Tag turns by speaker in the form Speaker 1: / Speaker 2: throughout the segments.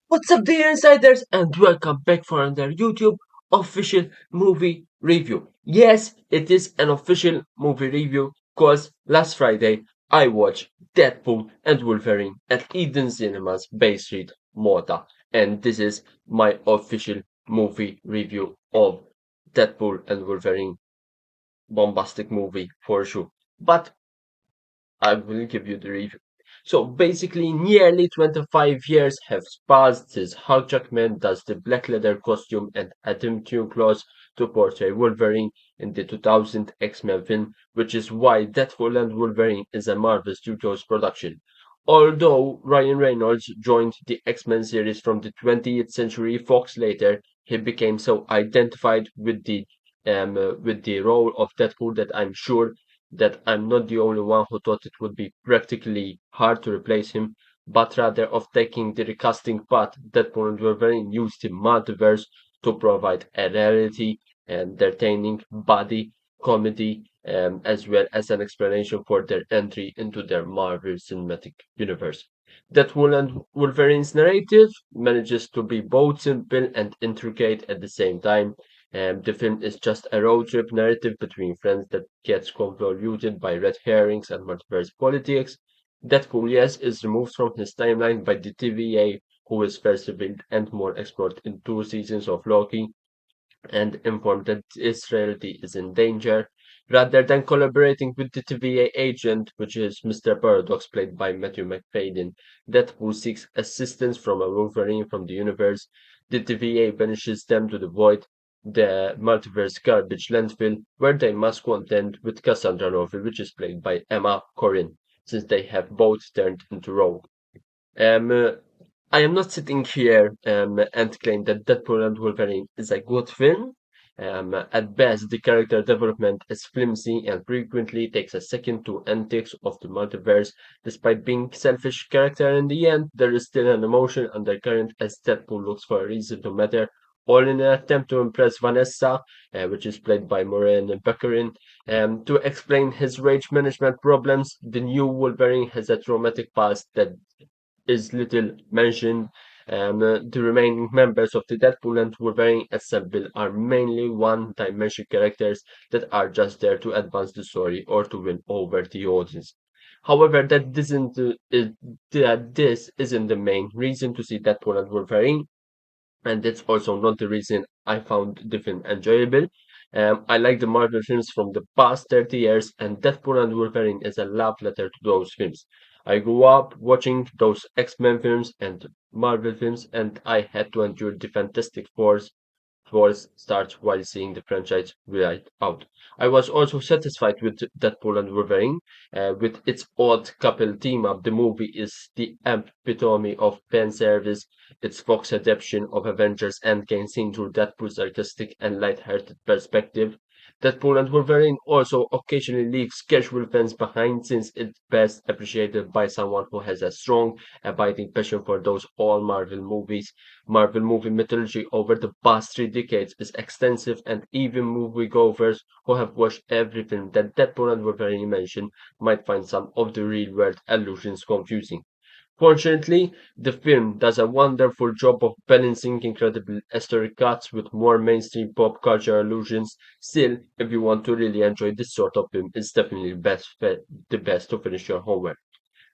Speaker 1: What's up there, insiders, and welcome back for another YouTube official movie review. Yes, it is an official movie review because last Friday I watched Deadpool and Wolverine at Eden Cinemas, Bay Street, Malta, and this is my official movie review of Deadpool and Wolverine. Bombastic movie for sure. But I will give you the review. So basically, nearly 25 years have passed since Hugh Jackman does the black leather costume and adamantium claws to portray Wolverine in the 2000 X-Men film, which is why Deadpool and Wolverine is a Marvel Studios production. Although Ryan Reynolds joined the X-Men series from the 20th Century Fox later, he became so identified with the role of Deadpool that I'm sure that I'm not the only one who thought it would be practically hard to replace him, but rather of taking the recasting path that Deadpool and Wolverine used the multiverse to provide a reality, entertaining body comedy, as well as an explanation for their entry into their Marvel Cinematic Universe. Deadpool and Wolverine's narrative manages to be both simple and intricate at the same time. The film is just a road trip narrative between friends that gets convoluted by red herrings and multiverse politics. Deadpool, yes, is removed from his timeline by the TVA, who is first revealed and more explored in two seasons of Loki, and informed that his reality is in danger. Rather than collaborating with the TVA agent, which is Mr. Paradox, played by Matthew McFadden, Deadpool seeks assistance from a Wolverine from the universe. The TVA banishes them to the void, the multiverse garbage landfill, where they must contend with Cassandra Novel, which is played by Emma Corrin, since they have both turned into rogue. Um, uh, I am not sitting here and claim that Deadpool and Wolverine is a good film. At best, the character development is flimsy and frequently takes a second to antics of the multiverse. Despite being selfish character in the end, there is still an emotion undercurrent as Deadpool looks for a reason to matter, all in an attempt to impress Vanessa, which is played by Maureen Baccarin. To explain his rage management problems, the new Wolverine has a traumatic past that is little mentioned. The remaining members of the Deadpool and Wolverine ensemble are mainly one-dimensional characters that are just there to advance the story or to win over the audience. However, that this isn't the main reason to see Deadpool and Wolverine, and that's also not the reason I found the film enjoyable. I like the Marvel films from the past 30 years, and Deadpool and Wolverine is a love letter to those films. I grew up watching those X-Men films and Marvel films, and I had to endure the Fantastic Fours Wars starts while seeing the franchise right out. I was also satisfied with Deadpool and Wolverine. With its odd couple team up, the movie is the epitome of fan service. Its Fox adaptation of Avengers Endgame seen through Deadpool's sarcastic and light-hearted perspective. Deadpool and Wolverine also occasionally leaves casual fans behind since it's best appreciated by someone who has a strong, abiding passion for those all Marvel movies. Marvel movie mythology over the past 3 decades is extensive, and even moviegoers who have watched every film that Deadpool and Wolverine mention might find some of the real-world allusions confusing. Fortunately, the film does a wonderful job of balancing incredible historic cuts with more mainstream pop culture allusions. Still, if you want to really enjoy this sort of film, it's definitely the best to finish your homework.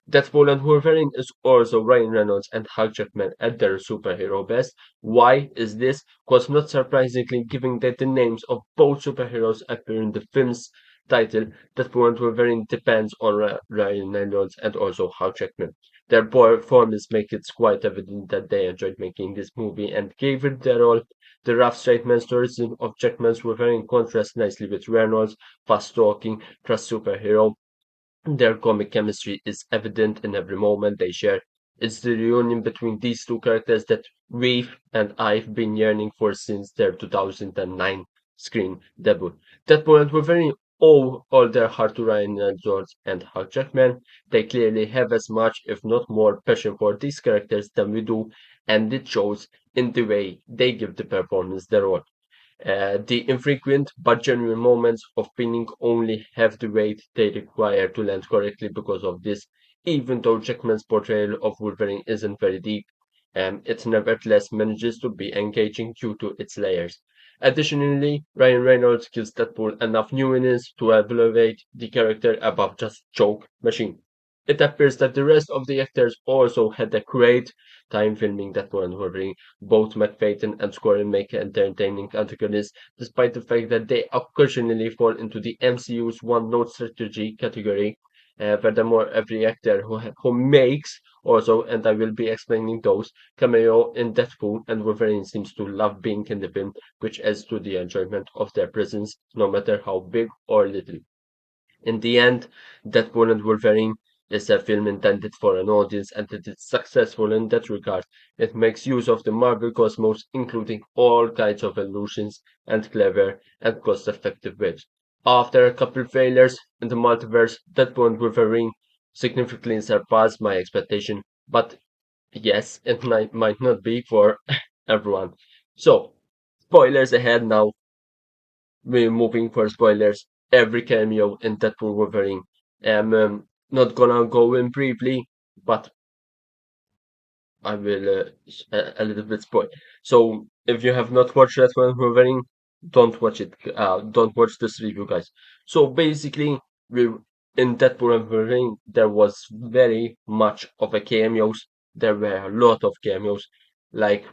Speaker 1: Deadpool and Wolverine is also Ryan Reynolds and Hugh Jackman at their superhero best. Why is this? Because not surprisingly, given that the names of both superheroes appear in the film's title, Deadpool and Wolverine depends on Ryan Reynolds and also Hugh Jackman. Their performances make it quite evident that they enjoyed making this movie and gave it their all. The rough straight man storytelling of Jackman's Wolverine contrasts nicely with Reynolds' fast-talking, trust superhero. Their comic chemistry is evident in every moment they share. It's the reunion between these two characters that we've and I've been yearning for since their 2009 screen debut. Deadpool and Wolverine owe all their heart to Ryan Reynolds and Hugh Jackman. They clearly have as much, if not more, passion for these characters than we do, and it shows in the way they give the performance their all. The infrequent but genuine moments of pinning only have the weight they require to land correctly because of this. Even though Jackman's portrayal of Wolverine isn't very deep, it nevertheless manages to be engaging due to its layers. Additionally, Ryan Reynolds gives Deadpool enough nuance to elevate the character above just joke machine. It appears that the rest of the actors also had a great time filming Deadpool and Wolverine. Both McFadden and Scoren make entertaining antagonists, despite the fact that they occasionally fall into the MCU's one-note strategy category. Furthermore, every actor who makes also, and I will be explaining those, cameo in Deadpool and Wolverine seems to love being in the film, which adds to the enjoyment of their presence, no matter how big or little. In the end, Deadpool and Wolverine is a film intended for an audience and it is successful in that regard. It makes use of the Marvel cosmos, including all kinds of illusions and clever and cost-effective ways. After a couple failures in the multiverse, Deadpool and Wolverine significantly surpassed my expectation, but yes, it might not be for everyone. So, spoilers ahead now. We're moving for spoilers. Every cameo in Deadpool Wolverine. I'm not gonna go in briefly, but I will a little bit spoil. So if you have not watched Deadpool Wolverine, don't watch it. Don't watch this review, guys. So basically, we in Deadpool and Wolverine there was very much of a cameos. There were a lot of cameos, like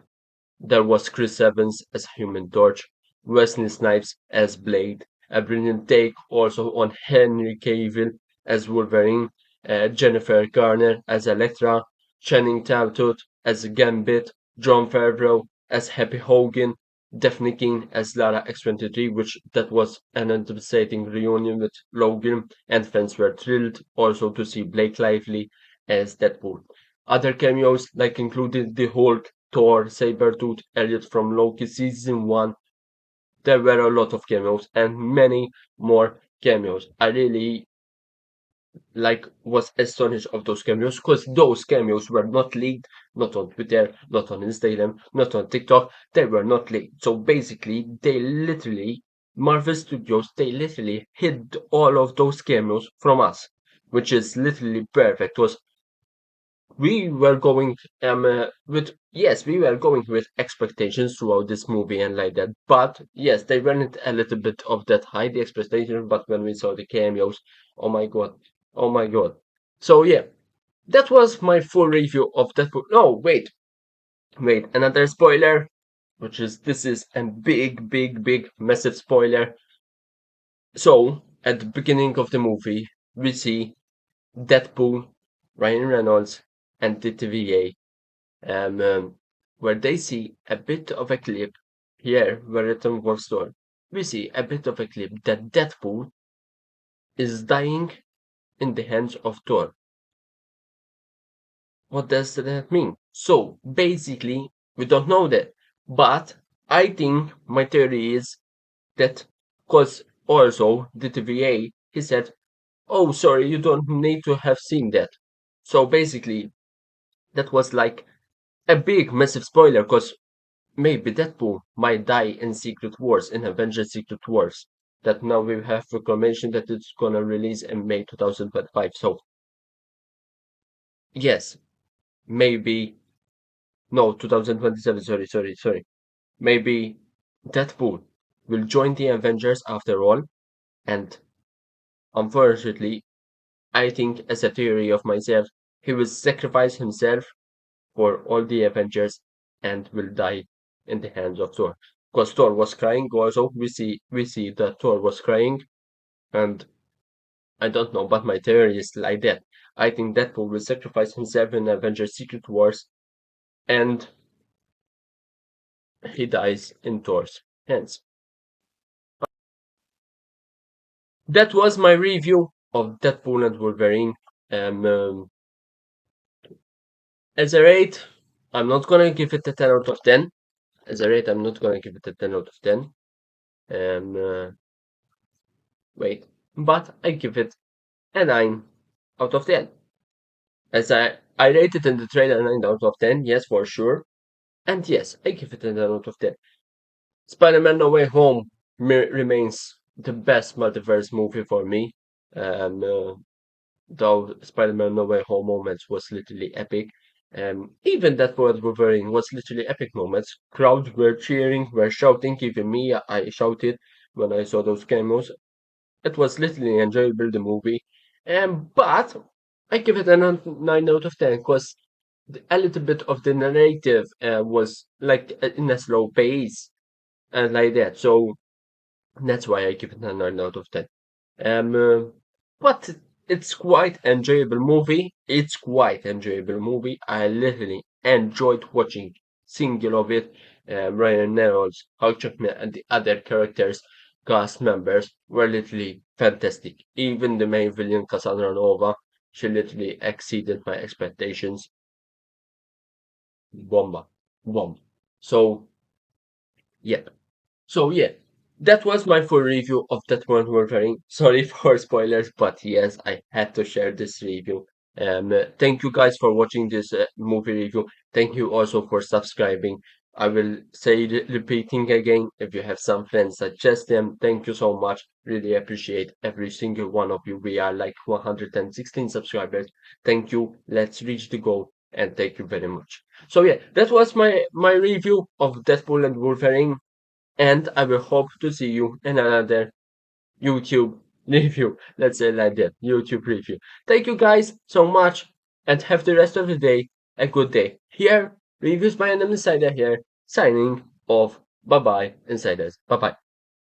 Speaker 1: there was Chris Evans as Human Torch, Wesley Snipes as Blade, a brilliant take also on Henry Cavill as Wolverine, Jennifer Garner as Elektra, Channing Tatum as Gambit, John Favreau as Happy Hogan, Daphne Keane as Lara X-23, which that was an anticipating reunion with Logan, and fans were thrilled also to see Blake Lively as Deadpool. Other cameos like included the Hulk, Thor, Sabretooth, Elliot from Loki season 1. There were a lot of cameos and many more cameos. I really was astonished of those cameos because those cameos were not leaked, not on Twitter, not on Instagram, not on TikTok. They were not leaked. So basically, Marvel Studios, they literally hid all of those cameos from us, which is literally perfect. Because we were going with yes, we were going with expectations throughout this movie and like that, but yes, they weren't a little bit of that high the expectations, but when we saw the cameos, oh my god, oh my god. So yeah, that was my full review of Deadpool. No, wait, another spoiler, which is this is a big massive spoiler. So at the beginning of the movie we see Deadpool, Ryan Reynolds, and the TVA, where they see a bit of a clip here where it was stored. We see a bit of a clip that Deadpool is dying in the hands of Thor. What does that mean? So basically, we don't know that. But I think my theory is that because also the TVA, he said, oh, sorry, you don't need to have seen that. So basically, that was like a big, massive spoiler because maybe Deadpool might die in Secret Wars, in Avengers Secret Wars. That now we have confirmation that it's gonna release in May 2025. So, yes, maybe, no, 2027, sorry. Maybe Deadpool will join the Avengers after all, and unfortunately, I think as a theory of myself, he will sacrifice himself for all the Avengers and will die in the hands of Thor. Because Thor was crying also, we see that Thor was crying, and I don't know, but my theory is like that. I think Deadpool will sacrifice himself in Avengers Secret Wars and he dies in Thor's hands. That was my review of Deadpool and Wolverine. Um, as a rate, I'm not gonna give it a 10 out of 10. As a rate, I'm not gonna give it a 10 out of 10. Um, wait, but I give it a 9 out of 10. As I rated in the trailer 9 out of 10, yes, for sure. And yes, I give it a 9 out of 10. Spider-Man No Way Home remains the best multiverse movie for me. Though Spider-Man No Way Home moments was literally epic. Even that for Wolverine was literally epic moments. Crowds were cheering, were shouting. Even me, I shouted when I saw those cameos. It was literally enjoyable, the movie. But I give it a 9 out of 10 because a little bit of the narrative was like in a slow pace and like that. So that's why I give it a 9 out of 10. Um, uh, but it's quite enjoyable movie. It's quite enjoyable movie. I literally enjoyed watching single of it. Ryan Reynolds, Hugh Jackman, and the other characters, cast members were literally fantastic. Even the main villain, Cassandra Nova, she literally exceeded my expectations. Bomba, bomb. So yeah, So yeah, that was my full review of that one Wolverine. Sorry for spoilers, but yes, I had to share this review. Thank you guys for watching this movie review. Thank you also for subscribing. I will say repeating again. If you have some friends, suggest them. Thank you so much. Really appreciate every single one of you. We are like 116 subscribers. Thank you. Let's reach the goal. And thank you very much. So yeah, that was my review of Deadpool and Wolverine, and I will hope to see you in another YouTube review. Let's say like that, YouTube review. Thank you guys so much, and have the rest of the day a good day. Here, reviews by an insider here, signing off. Bye bye, insiders. Bye bye.